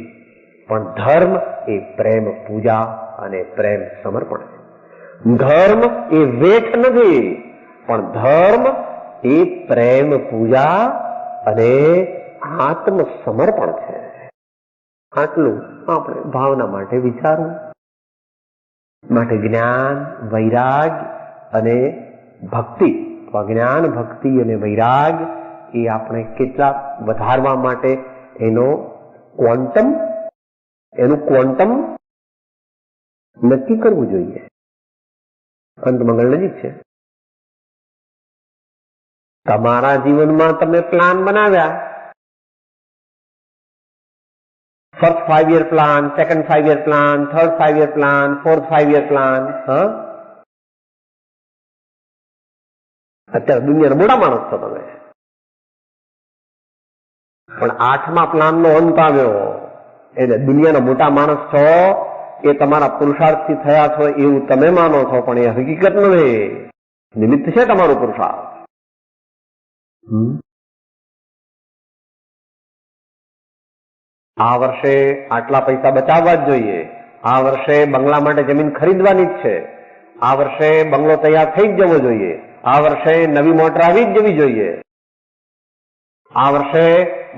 પણ ધર્મ એ પ્રેમ પૂજા અને પ્રેમ સમર્પણ. ધર્મ એ વેઠ નથી પણ ધર્મ એ પ્રેમ પૂજા અને આત્મ સમર્પણ છે. આટલું આપણે ભાવના માટે વિચારવું. માટે જ્ઞાન, વૈરાગ અને ભક્તિ, જ્ઞાન, ભક્તિ અને વૈરાગ એ આપણે કેટલા વધારવા માટે એનું ક્વોન્ટમ નક્કી કરવું જોઈએ. અંત મંગળ નજીક છે. તમારા જીવનમાં તમે પ્લાન બનાવ્યા, first 5 year plan, second 5 year plan, third 5 year plan, fourth 5 year plan. અત્યારે દુનિયાના મોટા માણસ છો તમે, પણ 8મા પ્લાનનો અંત આવ્યો એટલે દુનિયાના મોટા માણસ છો એ તમારા પુરુષાર્થથી થયા છો એવું તમે માનો છો, પણ એ હકીકત નથી. નિમિત્ત છે તમારું પુરુષાર્થ. આ વર્ષે આટલા પૈસા બચાવવા જ જોઈએ, આ વર્ષે બંગલા માટે જમીન ખરીદવાની જ છે, આ વર્ષે બંગલો તૈયાર થઈ જ જવો જોઈએ, આ વર્ષે નવી મોટર આવી જ જવી જોઈએ, આ વર્ષે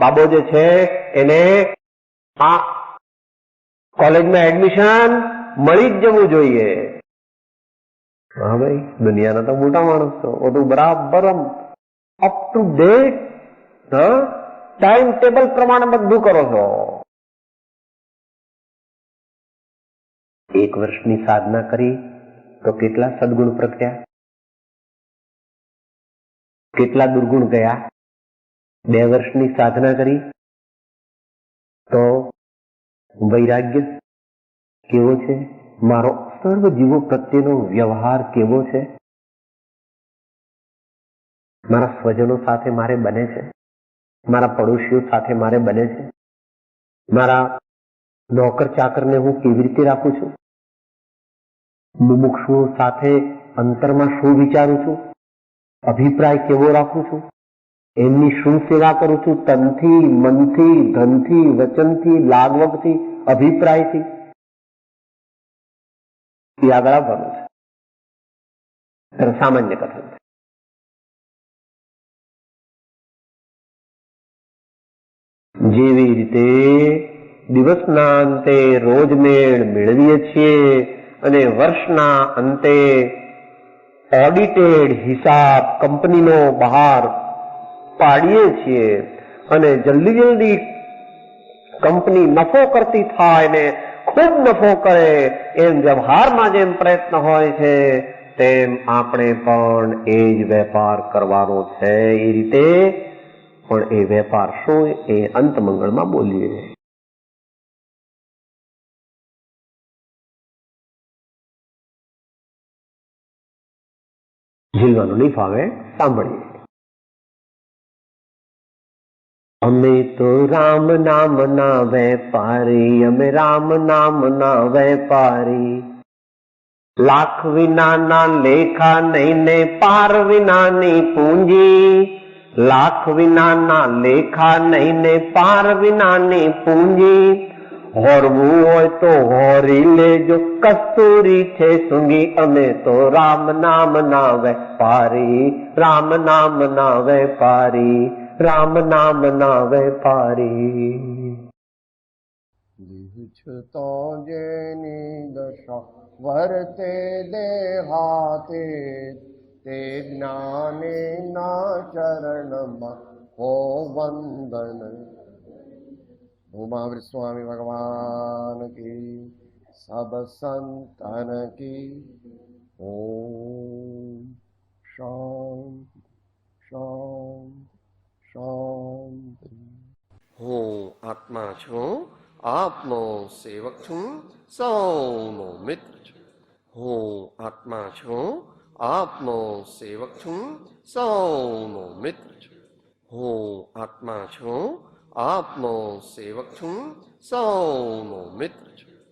બાબો જે છે એને આ કોલેજમાં એડમિશન મળી જ જવું જોઈએ. હા ભાઈ, દુનિયાના તો મોટા માણસ છો, બધું બરાબર up to date time table પ્રમાણે બધું કરો છો. 1 વર્ષની સાધના કરી તો કેટલા સદગુણ પ્રગટ્યા, કેટલા દુર્ગુણ ગયા. 2 વર્ષની સાધના કરી તો વૈરાગ્ય કેવો છે, મારો સર્વ જીવો પ્રત્યેનો વ્યવહાર કેવો છે, મારા સ્વજનો સાથે મારે બને છે, મારા પડોશીઓ સાથે મારે બને છે, મારા નોકર ચાકરને હું કેવી રીતે રાખું છું, મુમુક્ષુઓ સાથે અંતરમાં શું વિચારું છું, અભિપ્રાય કેવો રાખું છું, એમની શું સેવા કરું છું, તનથી, મનથી, ધનથી, વચનથી, લાગવગથી, અભિપ્રાયથી. એ આગળ આવવાનું છે. સામાન્ય કથન છે. જેવી રીતે દિવસના અંતે રોજ મેળવીએ છીએ અને વર્ષના અંતે ઓડિટેડ હિસાબ કંપનીનો બહાર પાડીએ છીએ અને જલ્દી કંપની નફો કરતી થાય ને ખૂબ નફો કરે એમ વ્યવહારમાં જેમ પ્રયત્ન હોય છે તેમ આપણે પણ એ જ વેપાર કરવાનો છે. એ રીતે પણ એ વેપાર શું એ અંત મંગળમાં બોલીએ. ઝીલવાનું નહીં ફાવે, સાંભળીએ. અમે તો રામ નામ ના વેપારી, અમે રામ નામ ના વેપારી, લાખ વિનાના લેખા નહીં ને પાર વિનાની પૂંજી, લાખ વિનાના લેખા નહીં ને પાર વિનાની પૂંજી, હોરવું હોય તો હોરી લેજો કસ્તુરી છે સૂંગી, અમે તો રામ નામ ના વેપારી, રામ નામ ના વેપારી, રામ નામ ના વેપારી. તો જેની દશા વર્તે દેહાતે, તે જ્ઞાની ના ચરણમાં હો વંદન. ઉમા સ્વામી ભગવાન કી, સબ સંતન કી. ઓમ શાંતિ શાંતિ શાંતિ. હું આત્મા છું, આપનો સેવક છું, સૌનો મિત્ર છું. હું આત્મા છું, આપનો સેવક છું, સૌનો મિત્ર છું. હું આત્મા છું, આપનો સેવક છું, સૌનો મિત્ર છું.